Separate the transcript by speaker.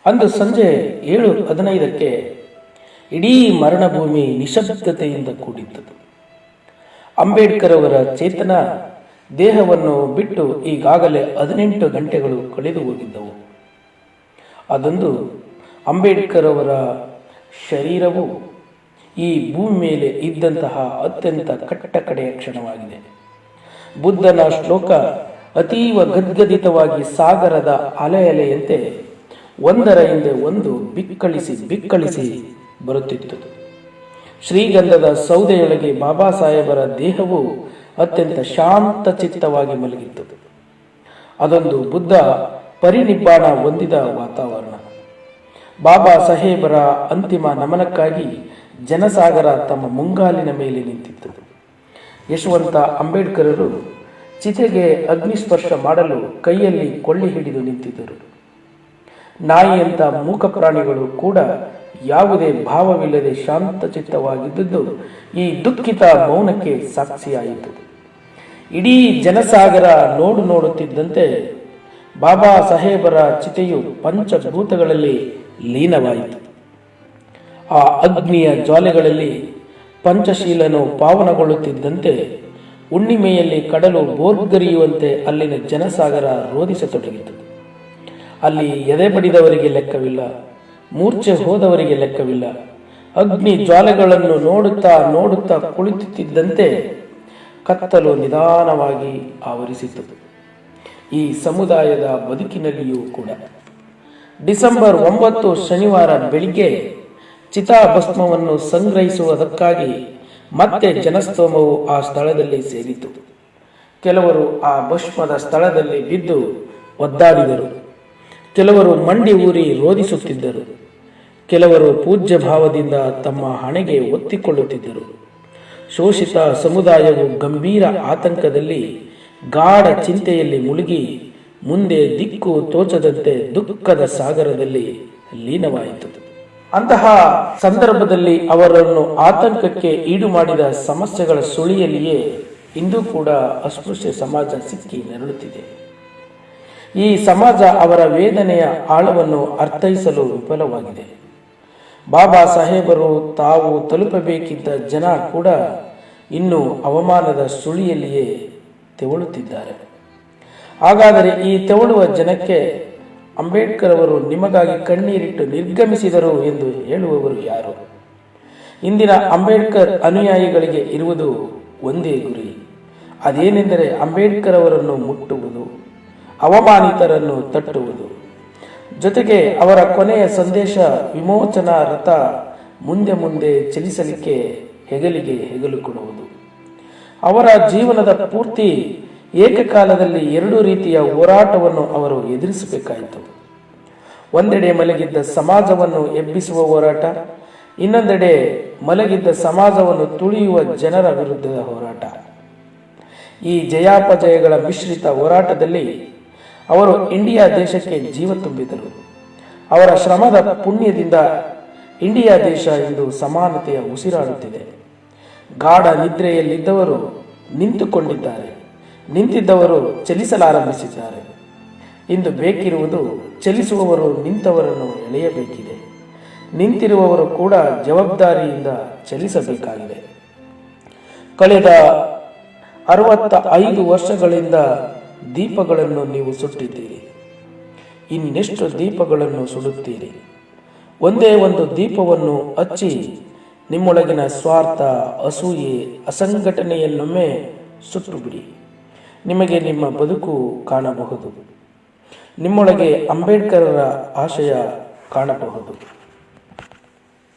Speaker 1: ಅಂದು ಸಂಜೆ 7:15ಕ್ಕೆ ಇಡೀ ಮರಣಭೂಮಿ ನಿಶಬ್ದತೆಯಿಂದ ಕೂಡಿತ್ತು. ಅಂಬೇಡ್ಕರ್ ಅವರ ಚೇತನ ದೇಹವನ್ನು ಬಿಟ್ಟು ಈಗಾಗಲೇ 18 ಗಂಟೆಗಳು ಕಳೆದು ಹೋಗಿದ್ದವು. ಅದೊಂದು ಅಂಬೇಡ್ಕರ್ ಅವರ ಶರೀರವು ಈ ಭೂಮಿ ಮೇಲೆ ಇದ್ದಂತಹ ಅತ್ಯಂತ ಕಟ್ಟಕಡೆಯ ಕ್ಷಣವಾಗಿದೆ. ಬುದ್ಧನ ಶ್ಲೋಕ ಅತೀವ ಗದ್ಗದಿತವಾಗಿ ಸಾಗರದ ಅಲೆಯಂತೆ ಒಂದರ ಹಿಂದೆ ಒಂದು ಬಿಕ್ಕಳಿಸಿ ಬರುತ್ತಿತ್ತು. ಶ್ರೀಗಂಧದ ಸೌದೆಯೊಳಗೆ ಬಾಬಾ ಸಾಹೇಬರ ದೇಹವು ಅತ್ಯಂತ ಶಾಂತ ಚಿತ್ತವಾಗಿ ಮಲಗಿತ್ತು. ಅದೊಂದು ಬುದ್ಧ ಪರಿನಿಬ್ಬಾಣ ಹೊಂದಿದ ವಾತಾವರಣ. ಬಾಬಾ ಸಾಹೇಬರ ಅಂತಿಮ ನಮನಕ್ಕಾಗಿ ಜನಸಾಗರ ತಮ್ಮ ಮುಂಗಾಲಿನ ಮೇಲೆ ನಿಂತಿತ್ತು. ಯಶವಂತ ಅಂಬೇಡ್ಕರರು ಚಿತೆಗೆ ಅಗ್ನಿಸ್ಪರ್ಶ ಮಾಡಲು ಕೈಯಲ್ಲಿ ಕೊಳ್ಳಿ ಹಿಡಿದು ನಿಂತಿದ್ದರು. ನಾಯಿಯಂಥ ಮೂಕ ಪ್ರಾಣಿಗಳು ಕೂಡ ಯಾವುದೇ ಭಾವವಿಲ್ಲದೆ ಶಾಂತಚಿತ್ತವಾಗಿದ್ದುದು ಈ ದುಃಖಿತ ಮೌನಕ್ಕೆ ಸಾಕ್ಷಿಯಾಯಿತು. ಇಡೀ ಜನಸಾಗರ ನೋಡುತ್ತಿದ್ದಂತೆ ಬಾಬಾ ಸಾಹೇಬರ ಚಿತೆಯು ಪಂಚಭೂತಗಳಲ್ಲಿ ಲೀನವಾಯಿತು. ಆ ಅಗ್ನಿಯ ಜ್ವಾಲೆಗಳಲ್ಲಿ ಪಂಚಶೀಲನು ಪಾವನಗೊಳ್ಳುತ್ತಿದ್ದಂತೆ ಹುಣ್ಣಿಮೆಯಲ್ಲಿ ಕಡಲು ಬೋರ್ಗರಿಯುವಂತೆ ಅಲ್ಲಿನ ಜನಸಾಗರ ರೋಧಿಸತೊಡಗಿತು. ಅಲ್ಲಿ ಎದೆ ಬಡಿದವರಿಗೆ ಲೆಕ್ಕವಿಲ್ಲ, ಮೂರ್ಛೆ ಹೋದವರಿಗೆ ಲೆಕ್ಕವಿಲ್ಲ. ಅಗ್ನಿ ಜ್ವಾಲೆಗಳನ್ನು ನೋಡುತ್ತಾ ಕುಳಿತುತ್ತಿದ್ದಂತೆ ಕತ್ತಲು ನಿಧಾನವಾಗಿ ಆವರಿಸಿತು. ಈ ಸಮುದಾಯದ ಬದುಕಿನಲ್ಲಿಯೂ ಕೂಡ ಡಿಸೆಂಬರ್ 9 ಶನಿವಾರ ಬೆಳಿಗ್ಗೆ ಚಿತಾಭಸ್ಮವನ್ನು ಸಂಗ್ರಹಿಸುವುದಕ್ಕಾಗಿ ಮತ್ತೆ ಜನಸ್ತೋಮವು ಆ ಸ್ಥಳದಲ್ಲಿ ಸೇರಿತು. ಕೆಲವರು ಆ ಭಸ್ಮದ ಸ್ಥಳದಲ್ಲಿ ಬಿದ್ದು ಒದ್ದಾಡಿದರು. ಕೆಲವರು ಮಂಡಿ ಊರಿ ರೋಧಿಸುತ್ತಿದ್ದರು. ಕೆಲವರು ಪೂಜ್ಯ ಭಾವದಿಂದ ತಮ್ಮ ಹಣೆಗೆ ಒತ್ತಿಕೊಳ್ಳುತ್ತಿದ್ದರು. ಶೋಷಿತ ಸಮುದಾಯವು ಗಂಭೀರ ಆತಂಕದಲ್ಲಿ ಗಾಢ ಚಿಂತೆಯಲ್ಲಿ ಮುಳುಗಿ ಮುಂದೆ ದಿಕ್ಕು ತೋಚದಂತೆ ದುಃಖದ ಸಾಗರದಲ್ಲಿ ಲೀನವಾಯಿತು. ಅಂತಹ ಸಂದರ್ಭದಲ್ಲಿ ಅವರನ್ನು ಆತಂಕಕ್ಕೆ ಈಡು ಮಾಡಿದ ಸಮಸ್ಯೆಗಳ ಸುಳಿಯಲ್ಲಿಯೇ ಇಂದು ಕೂಡ ಅಸ್ಪೃಶ್ಯ ಸಮಾಜ ಸಿಕ್ಕಿ ನೆರಳುತ್ತಿದೆ. ಈ ಸಮಾಜ ಅವರ ವೇದನೆಯ ಆಳವನ್ನು ಅರ್ಥೈಸಲು ವಿಫಲವಾಗಿದೆ. ಬಾಬಾ ಸಾಹೇಬರು ತಾವು ತಲುಪಬೇಕಿದ್ದ ಜನ ಕೂಡ ಇನ್ನು ಅವಮಾನದ ಸುಳಿಯಲ್ಲಿಯೇ ತೆವಳುತ್ತಿದ್ದಾರೆ. ಹಾಗಾದರೆ ಈ ತೆವಳುವ ಜನಕ್ಕೆ ಅಂಬೇಡ್ಕರ್ ಅವರು ನಿಮಗಾಗಿ ಕಣ್ಣೀರಿಟ್ಟು ನಿರ್ಗಮಿಸಿದರು ಎಂದು ಹೇಳುವವರು ಯಾರು? ಇಂದಿನ ಅಂಬೇಡ್ಕರ್ ಅನುಯಾಯಿಗಳಿಗೆ ಇರುವುದು ಒಂದೇ ಗುರಿ. ಅದೇನೆಂದರೆ ಅಂಬೇಡ್ಕರ್ ಅವರನ್ನು ಮುಟ್ಟುವುದು, ಅವಮಾನಿತರನ್ನು ತಟ್ಟುವುದು. ಜೊತೆಗೆ ಅವರ ಕೊನೆಯ ಸಂದೇಶ ವಿಮೋಚನಾ ರಥ ಮುಂದೆ ಚಲಿಸಲಿಕ್ಕೆ ಹೆಗಲು ಕೊಡುವುದು. ಅವರ ಜೀವನದ ಪೂರ್ತಿ ಏಕಕಾಲದಲ್ಲಿ 2 ರೀತಿಯ ಹೋರಾಟವನ್ನು ಅವರು ಎದುರಿಸಬೇಕಾಯಿತು. ಒಂದೆಡೆ ಮಲಗಿದ್ದ ಸಮಾಜವನ್ನು ಎಬ್ಬಿಸುವ ಹೋರಾಟ, ಇನ್ನೊಂದೆಡೆ ಮಲಗಿದ್ದ ಸಮಾಜವನ್ನು ತುಳಿಯುವ ಜನರ ವಿರುದ್ಧದ ಹೋರಾಟ. ಈ ಜಯಾಪಜಯಗಳ ಮಿಶ್ರಿತ ಹೋರಾಟದಲ್ಲಿ ಅವರು ಇಂಡಿಯಾ ದೇಶಕ್ಕೆ ಜೀವ ತುಂಬಿದರು. ಅವರ ಶ್ರಮದ ಪುಣ್ಯದಿಂದ ಇಂಡಿಯಾ ದೇಶ ಇಂದು ಸಮಾನತೆಯ ಉಸಿರಾಡುತ್ತಿದೆ. ಗಾಢ ನಿದ್ರೆಯಲ್ಲಿದ್ದವರು ನಿಂತುಕೊಂಡಿದ್ದಾರೆ, ನಿಂತಿದ್ದವರು ಚಲಿಸಲಾರಂಭಿಸಿದ್ದಾರೆ. ಇಂದು ಬೇಕಿರುವುದು ಚಲಿಸುವವರು ನಿಂತವರನ್ನು ಎಳೆಯಬೇಕಿದೆ. ನಿಂತಿರುವವರು ಕೂಡ ಜವಾಬ್ದಾರಿಯಿಂದ ಚಲಿಸಬೇಕಾಗಿದೆ. ಕಳೆದ 65 ವರ್ಷಗಳಿಂದ ದೀಪಗಳನ್ನು ನೀವು ಸುಟ್ಟಿದ್ದೀರಿ. ಇನ್ನೆಷ್ಟು ದೀಪಗಳನ್ನು ಸುಡುತ್ತೀರಿ? ಒಂದೇ ಒಂದು ದೀಪವನ್ನು ಹಚ್ಚಿ ನಿಮ್ಮೊಳಗಿನ ಸ್ವಾರ್ಥ, ಅಸೂಯೆ, ಅಸಂಘಟನೆಯನ್ನೊಮ್ಮೆ ಸುಟ್ಟು ಬಿಡಿ. ನಿಮಗೆ ನಿಮ್ಮ ಬದುಕು ಕಾಣಬಹುದು. ನಿಮ್ಮೊಳಗೆ ಅಂಬೇಡ್ಕರರ ಆಶಯ ಕಾಣಬಹುದು.